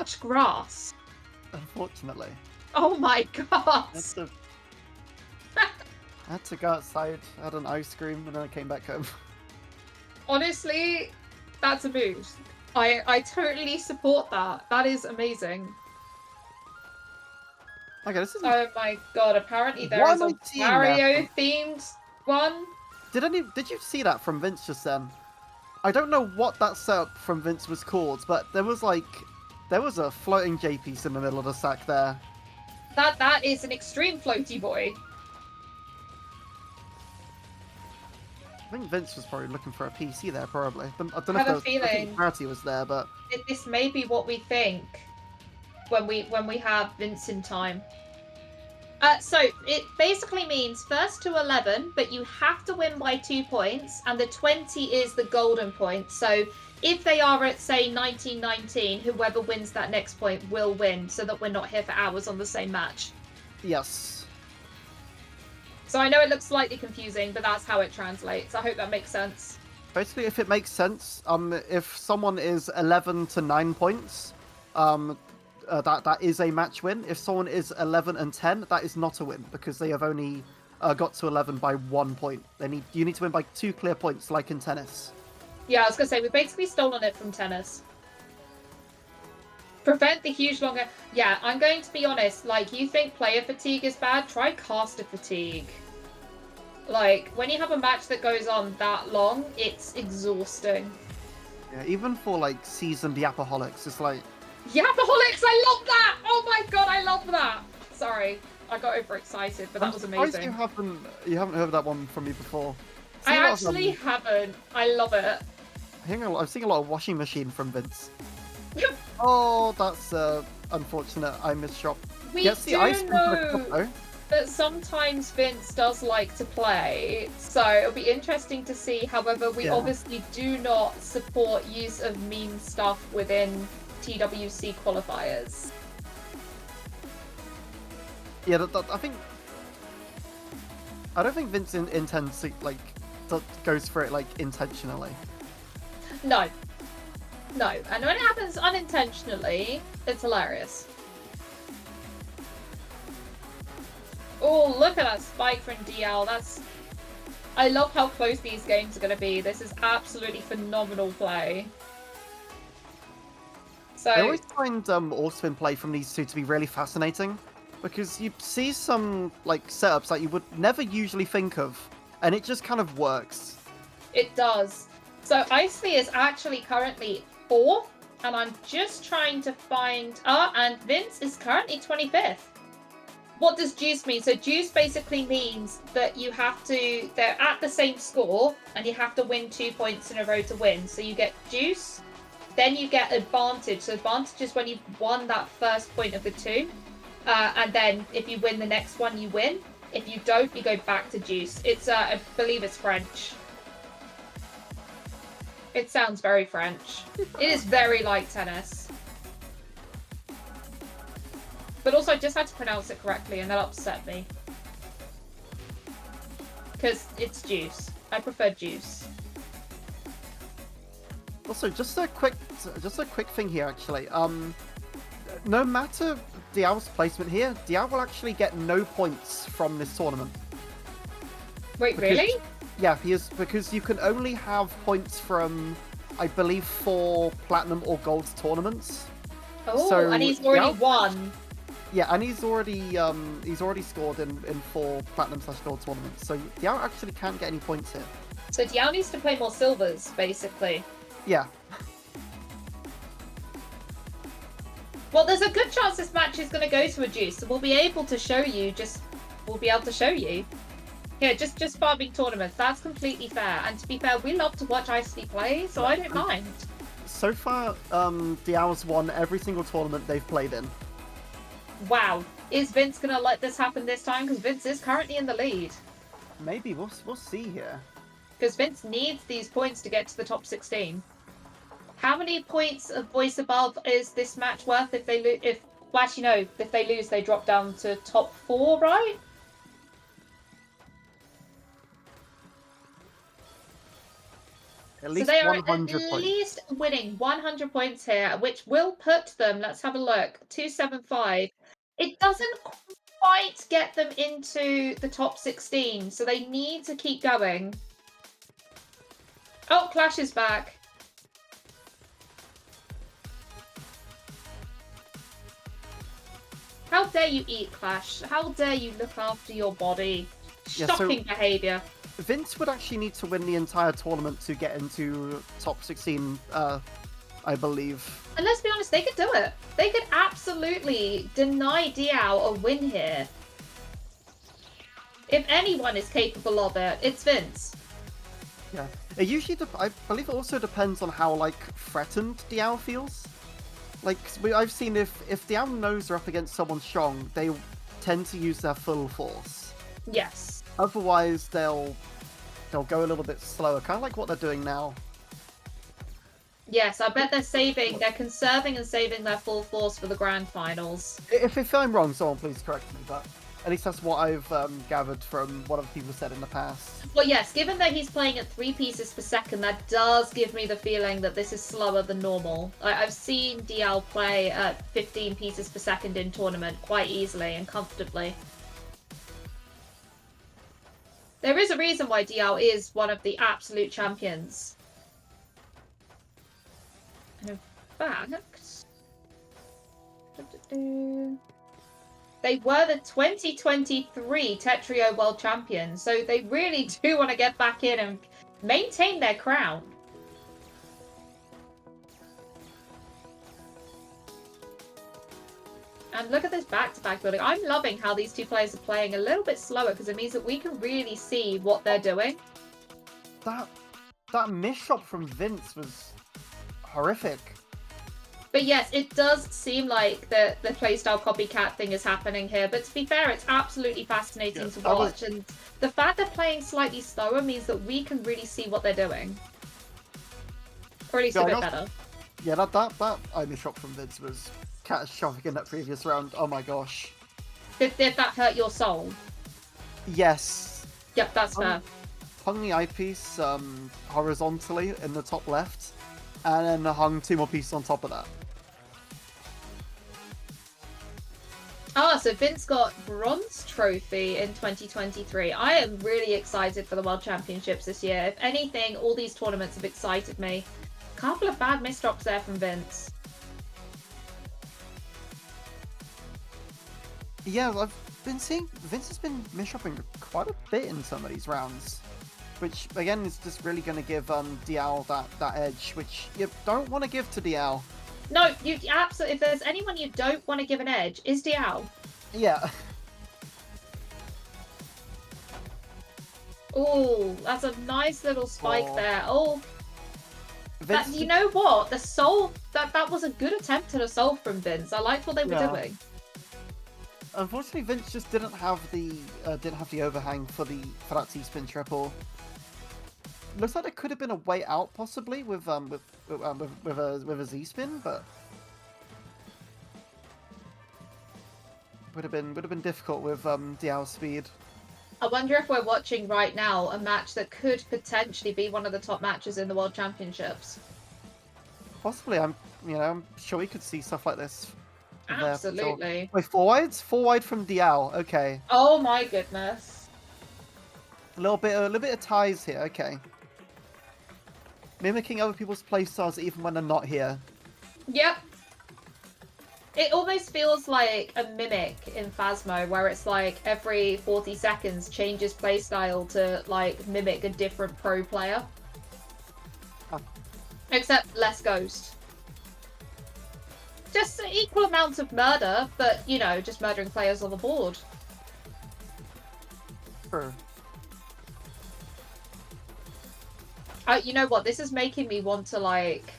touch grass. Unfortunately. Oh my god! I had to go outside, had an ice cream, and then I came back home. Honestly, that's a mood. I totally support that. That is amazing. Okay, this is. Oh my god! Apparently there is a Mario-themed one. Did you see that from Vince just then? I don't know what that setup from Vince was called, but there was a floating J piece in the middle of the sack there. That is an extreme floaty boy. I think Vince was probably looking for a PC there, probably. I don't know I have if a feeling parity was there, but this may be what we think when we have Vince in time. So it basically means first to 11, but you have to win by 2 points, and the 20 is the golden point. So if they are at, say, 19-19, whoever wins that next point will win, so that we're not here for hours on the same match. Yes. So I know it looks slightly confusing, but that's how it translates. I hope that makes sense. Basically, if it makes sense, if someone is 11 to 9 points, that is a match win. If someone is 11 and 10, that is not a win because they have only got to 11 by 1 point. You need to win by 2 clear points, like in tennis. Yeah, I was gonna say we've basically stolen it from tennis. Prevent the huge longer. Yeah, I'm going to be honest. Like, you think player fatigue is bad? Try caster fatigue. Like, when you have a match that goes on that long, it's exhausting. Yeah, even for like seasoned yapaholics, it's like. Yapaholics, I love that! Oh my god, I love that! Sorry, I got overexcited, but that was amazing. You haven't heard that one from me before. I actually haven't. I love it. I've seen a lot of washing machine from Vince. Oh, that's unfortunate. I missed shot. We do know that sometimes Vince does like to play, so it'll be interesting to see. However, we obviously do not support use of meme stuff within TWC qualifiers. Yeah, I don't think Vince intends to goes for it like intentionally. No. And when it happens unintentionally, it's hilarious. Oh, look at that spike from DL. I love how close these games are going to be. This is absolutely phenomenal play. So I always find all-spin play from these two to be really fascinating because you see some like setups that you would never usually think of, and it just kind of works. It does. So ICLY is actually currently 4th, and I'm just trying to find... and Vince is currently 25th. What does juice mean? So juice basically means that you have to... They're at the same score, and you have to win 2 points in a row to win. So you get juice, then you get advantage. So advantage is when you've won that first point of the 2. And then if you win the next one, you win. If you don't, you go back to juice. It's, I believe it's French. It sounds very French. It is very like tennis. But also, I just had to pronounce it correctly, and that upset me. Because it's juice. I prefer juice. Also, just a quick thing here, actually. No matter Diao's placement here, Diao will actually get no points from this tournament. Wait, really? Yeah, he is, because you can only have points from, I believe, 4 platinum or gold tournaments. Oh, so and he's already won. Yeah, and he's already scored in 4 platinum/gold tournaments. So Diao actually can't get any points here. So Diao needs to play more silvers, basically. Yeah. Well, there's a good chance this match is going to go to a juice, so we'll be able to show you. Yeah, just farming tournaments. That's completely fair. And to be fair, we love to watch ICLY play, so I don't mind. So far, Diao's won every single tournament they've played in. Wow. Is Vince going to let this happen this time? Because Vince is currently in the lead. Maybe. We'll see here. Because Vince needs these points to get to the top 16. How many points of voice above is this match worth if they lose? If they lose, they drop down to top 4, right? At So least they are 100 at points. least winning 100 points here, which will put them, let's have a look, 275. It doesn't quite get them into the top 16, so they need to keep going. Oh, Clash is back. How dare you eat, Clash? How dare you look after your body? Yeah, so- Shocking behaviour. Vince would actually need to win the entire tournament to get into top 16, I believe. And let's be honest, they could do it. They could absolutely deny Diao a win here. If anyone is capable of it, it's Vince. Yeah. It usually, I believe it also depends on how, like, threatened Diao feels. Like, I've seen if Diao knows they're up against someone strong, they tend to use their full force. Yes. Otherwise, they'll go a little bit slower, kind of like what they're doing now. Yes, I bet they're conserving and saving their full force for the grand finals. If I'm wrong, someone please correct me, but at least that's what I've gathered from what other people said in the past. Well, yes, given that he's playing at 3 pieces per second, that does give me the feeling that this is slower than normal. I've seen DL play at 15 pieces per second in tournament quite easily and comfortably. There is a reason why DL is one of the absolute champions. And in fact, they were the 2023 Tetrio World Champions, so they really do want to get back in and maintain their crown. And look at this back-to-back building. I'm loving how these two players are playing a little bit slower because it means that we can really see what they're doing. That miss shot from Vince was horrific. But yes, it does seem like the playstyle copycat thing is happening here. But to be fair, it's absolutely fascinating to watch. And the fact they're playing slightly slower means that we can really see what they're doing. Or at least a bit better. Yeah, that I miss shot from Vince was catastrophic in that previous round. Oh my gosh. Did that hurt your soul? Yes. Yep, that's fair. Hung the eyepiece horizontally in the top left, and then hung 2 more pieces on top of that. Ah, so Vince got bronze trophy in 2023. I am really excited for the World Championships this year. If anything, all these tournaments have excited me. A couple of bad misdrops there from Vince. Yeah, I've been seeing Vince has been misdropping quite a bit in some of these rounds, which again is just really going to give Diao that edge, which you don't want to give to Diao. No, you absolutely. If there's anyone you don't want to give an edge, is Diao. Yeah. Oh, that's a nice little spike there. Oh, Vince, you know what? The soul that was a good attempt at a soul from Vince. I liked what they were doing. Unfortunately, Vince just didn't have the overhang for that T-spin triple. Looks like there could have been a way out possibly with a Z-spin, but would have been difficult with Diao's speed. I wonder if we're watching right now a match that could potentially be one of the top matches in the World Championships. Possibly, I'm sure we could see stuff like this. Absolutely. Wait, 4 wides? 4 wide from Diao. Okay. Oh my goodness. A little bit of ties here. Okay. Mimicking other people's playstyles even when they're not here. Yep. It almost feels like a mimic in Phasmo, where it's like every 40 seconds changes playstyle to like mimic a different pro player. Huh. Except less ghost. Just an equal amount of murder, but you know, just murdering players on the board. Sure. You know what? This is making me want to like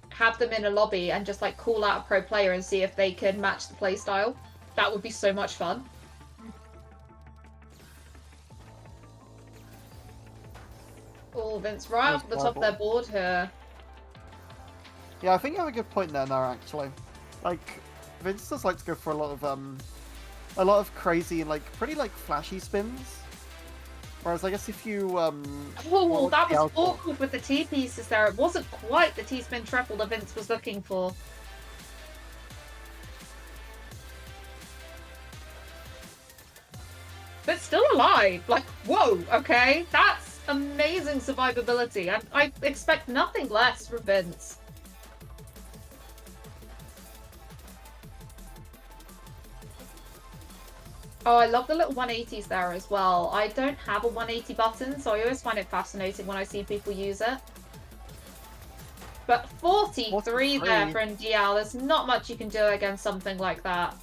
have them in a lobby and just like call out a pro player and see if they can match the playstyle. That would be so much fun. Oh, Vince, right off the top of their board here. Yeah, I think you have a good point there, Nara, actually. Like, Vince does like to go for a lot of crazy and like pretty like flashy spins. Whereas I guess if you Oh, that was output? awkward with the T pieces there. It wasn't quite the T-spin treble that Vince was looking for. But still alive. Like, whoa, okay. That's amazing survivability. I expect nothing less from Vince. Oh, I love the little 180s there as well. I don't have a 180 button, so I always find it fascinating when I see people use it. But 43 there for NDL. There's not much you can do against something like that.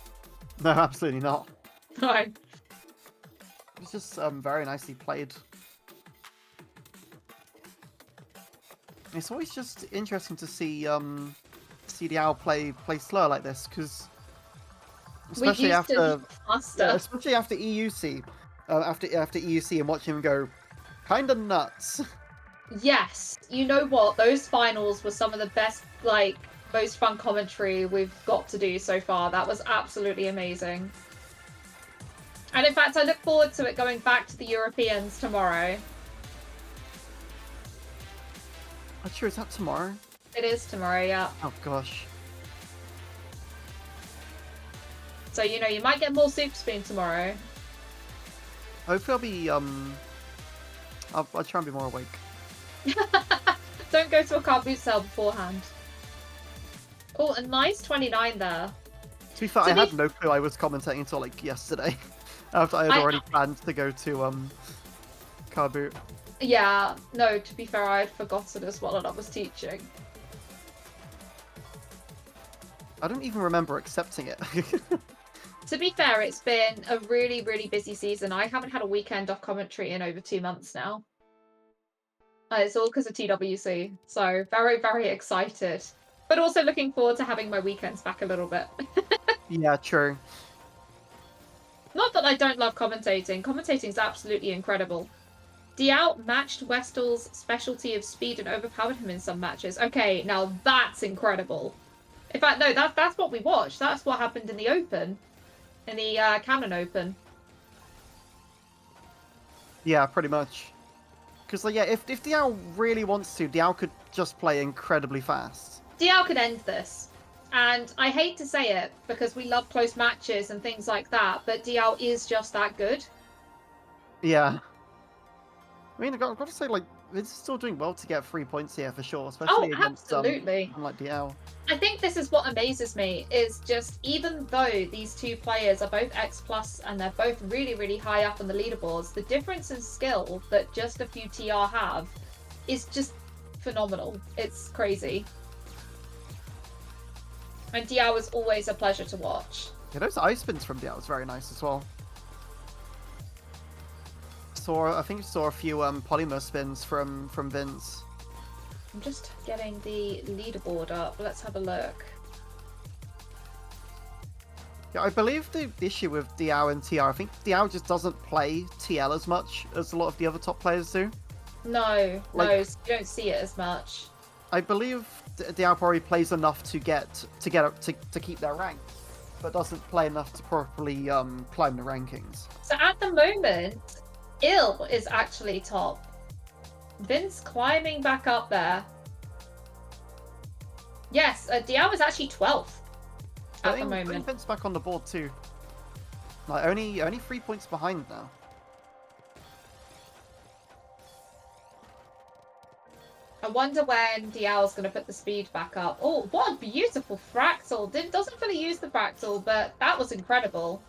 No, absolutely not. No. It's just very nicely played. It's always just interesting to see CDL play slow like this, because especially after EUC, after EUC and watching him go kind of nuts. Yes, you know what? Those finals were some of the best, like, most fun commentary we've got to do so far. That was absolutely amazing. And in fact, I look forward to it going back to the Europeans tomorrow. I'm sure, is that tomorrow? It is tomorrow, yeah. Oh gosh. So, you know, you might get more Super Spoon tomorrow. Hopefully I'll try and be more awake. Don't go to a car boot sale beforehand. Oh, a nice 29 there. To be fair, I had no clue I was commentating until like yesterday. After I had already planned to go to car boot. Yeah, no, to be fair, I had forgotten as well and I was teaching. I don't even remember accepting it. To be fair, it's been a really, really busy season. I haven't had a weekend off commentary in over 2 months now. It's all because of TWC. So very, very excited. But also looking forward to having my weekends back a little bit. Yeah, true. Not that I don't love commentating. Commentating is absolutely incredible. Diao matched Westall's specialty of speed and overpowered him in some matches. Okay, now that's incredible. In fact, no, that's what we watched. That's what happened in the Open. In the Canon Open. Yeah, pretty much. Because, like, yeah, if Diao really wants to, Diao could just play incredibly fast. Diao could end this. And I hate to say it, because we love close matches and things like that, but Diao is just that good. Yeah. I mean, I've got to say, like, it's still doing well to get 3 points here for sure, especially against absolutely. Like Diao. I think this is what amazes me, is just even though these two players are both X+ and they're both really, really high up on the leaderboards, the difference in skill that just a few TR have is just phenomenal. It's crazy. And Diao is always a pleasure to watch. Yeah, those ice spins from Diao was very nice as well. I think you saw a few polymer spins from Vince. I'm just getting the leaderboard up. Let's have a look. Yeah, I believe the issue with Diao and TR, I think Diao just doesn't play TL as much as a lot of the other top players do. No, like, no, you don't see it as much. I believe Diao probably plays enough to keep their rank, but doesn't play enough to properly climb the rankings. So at the moment, ICLY is actually top. Vince climbing back up there. Yes, Diao is actually 12th at the moment. I think Vince back on the board too. Like only 3 points behind now. I wonder when Diao's going to put the speed back up. Oh, what a beautiful fractal. Doesn't fully use the fractal, but that was incredible.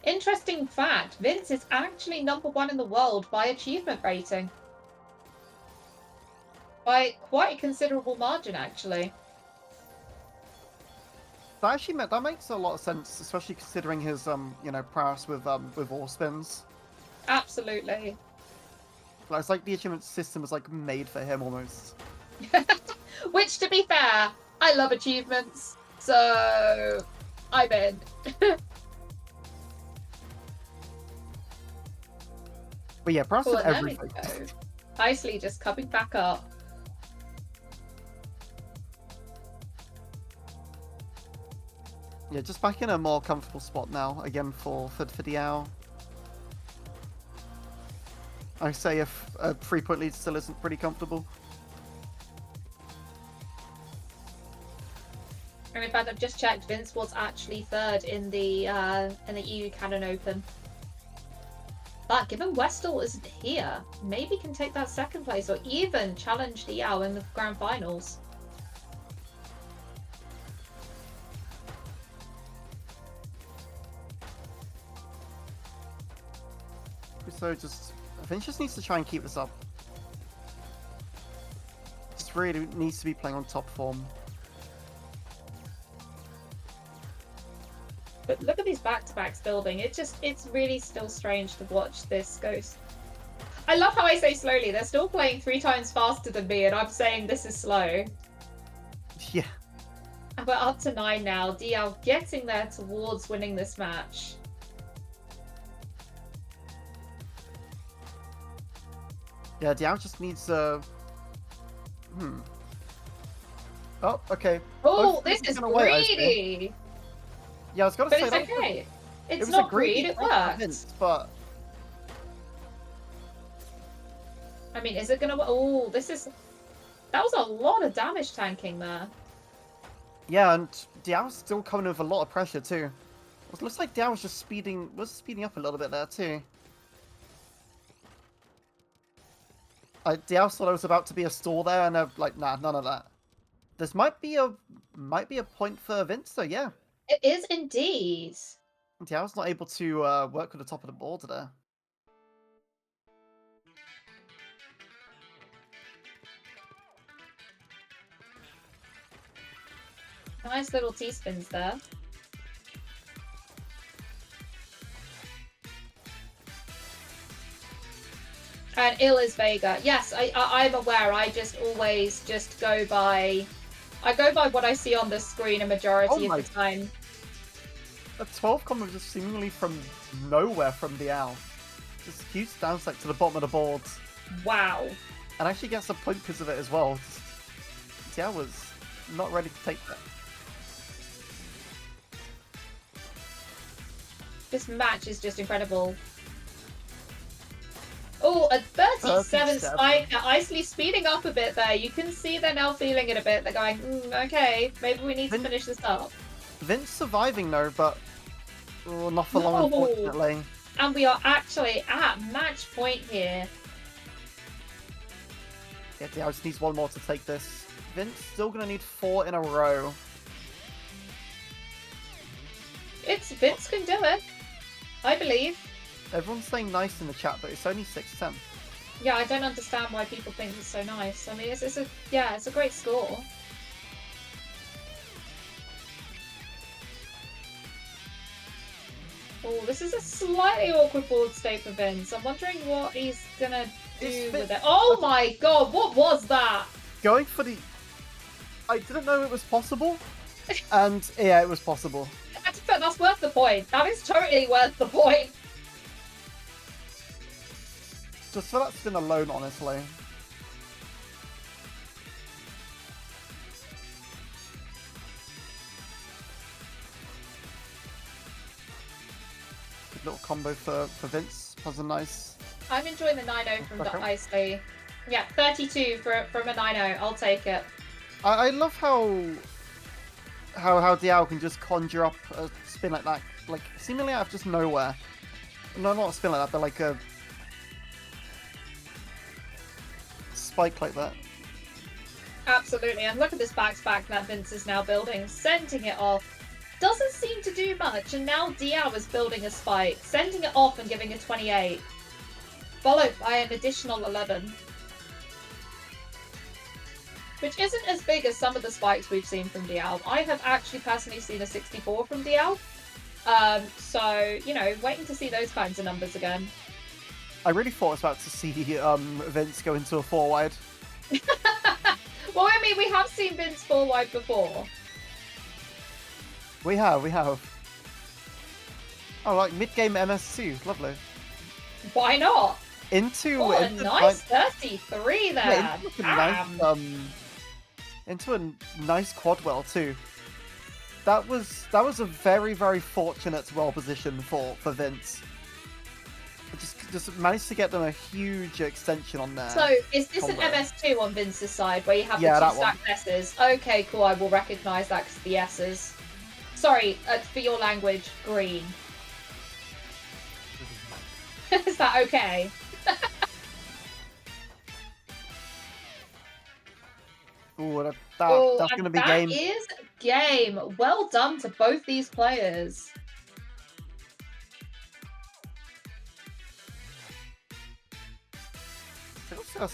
Interesting fact, Vince is actually #1 in the world by achievement rating. By quite a considerable margin, actually. That makes a lot of sense, especially considering his prowess with all spins. Absolutely. It's like the achievement system was like made for him almost. Which, to be fair, I love achievements, so I'm in. But yeah, prowess with everything. ICLY just coming back up. Yeah, just back in a more comfortable spot now, again, for Diao. I say if a 3-point lead still isn't pretty comfortable. And in fact, I've just checked. Vince was actually third in the EU Canon Open. But given Westall isn't here, maybe can take that second place or even challenge Diao in the grand finals. So Vince just needs to try and keep this up. Just really needs to be playing on top form. But look at these back-to-backs building. It's really still strange to watch this goes. I love how I say slowly. They're still playing 3 times faster than me, and I'm saying this is slow. Yeah. And we're up to 9 now. Diao getting there towards winning this match. Yeah, Diao just needs Oh, okay. Oh, this is greedy! Yeah, I was gonna But say it's that. okay. It's Was not a greedy greed, it play from Vince, works. but I mean, is it gonna... Oh, this is... That was a lot of damage tanking there. yeah, and Diao's still coming with a lot of pressure too. It looks like Diao was just speeding up a little bit there too. Diao thought it was about to be a stall there, and they're like, nah, none of that. This might be a point for Vince, though. Yeah, It is indeed. Diao's not able to work with the top of the board there. Nice little T-spins there. And ill is Vega. Yes, I'm aware. I just always just go by... I go by what I see on the screen a majority of the time. A 12 combo just seemingly from nowhere from Diao. Just huge downside to the bottom of the board. Wow. And actually gets a point because of it as well. Diao was not ready to take that. This match is just incredible. Oh, a 37 spike. ICLY speeding up a bit there. You can see they're now feeling it a bit. They're going, okay, maybe we need to finish this up. Vince surviving though, but not for long, unfortunately. And we are actually at match point here. Yeah, Diao just needs one more to take this. Vince still going to need 4 in a row. Vince can do it. I believe. Everyone's saying nice in the chat, but it's only 6-10. Yeah, I don't understand why people think it's so nice. I mean, it's a great score. Oh, this is a slightly awkward board state for Vince. I'm wondering what he's gonna do with it. Oh my god, what was that? Going for the... I didn't know it was possible, and yeah, it was possible. That's worth the point. That is totally worth the point. Just for that spin alone, honestly. Good little combo for Vince. Has a nice... I'm enjoying the 9-0 from the ICLY. Yeah, 32 from a 9-0. I'll take it. I love how Diao can just conjure up a spin like that, like seemingly out of just nowhere. No, not a spin like that, but like a spike like that. Absolutely, and look at this back-to-back that Vince is now building, sending it off. Doesn't seem to do much, and now Diao is building a spike, sending it off and giving a 28. Followed by an additional 11. Which isn't as big as some of the spikes we've seen from Diao. I have actually personally seen a 64 from Diao. So, you know, waiting to see those kinds of numbers again. I really thought I was about to see Vince go into a 4-wide. Well, I mean, we have seen Vince 4-wide before. We have. Oh, like mid-game MS2. Lovely. Why not? Into a nice 33 there. Yeah, into a nice quad well too. That was a very, very fortunate roll position for Vince. Just managed to get them a huge extension on there. So, is this combo. an MS2 on Vince's side, where you have Yeah, the that two stacked S's? Okay, cool, I will recognise that because the S's. Sorry, for your language, green. Is that okay? Ooh, that's going to be That game. is game. Well done to both these players. I was going to